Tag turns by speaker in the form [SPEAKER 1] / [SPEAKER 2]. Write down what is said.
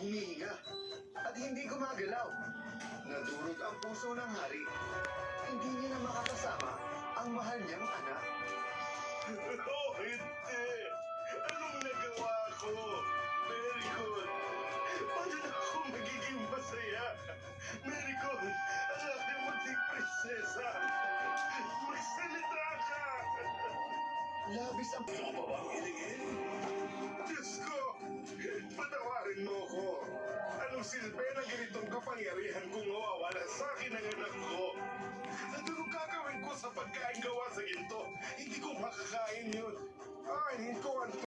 [SPEAKER 1] humihinga at hindi gumagalaw. Nadurog ang puso ng hari. Hindi niya na makakasama ang mahal niyang anak.
[SPEAKER 2] Oh, hindi! Anong nagawa ko? Very good. Paano na ako magiging masaya? Very good. Anak niyo munting prinsesa. Magsalita ka!
[SPEAKER 1] Labis ang...
[SPEAKER 2] Gusto mo ba bang hilingin? Diyos ko! Patawarin mo ko! Anong silbi ng ganitong kapangyarihan kung mawawala sa akin ang anak ko? At anong gagawin ko sa pagkain gawa sa ginto? Hindi ko makakain yun.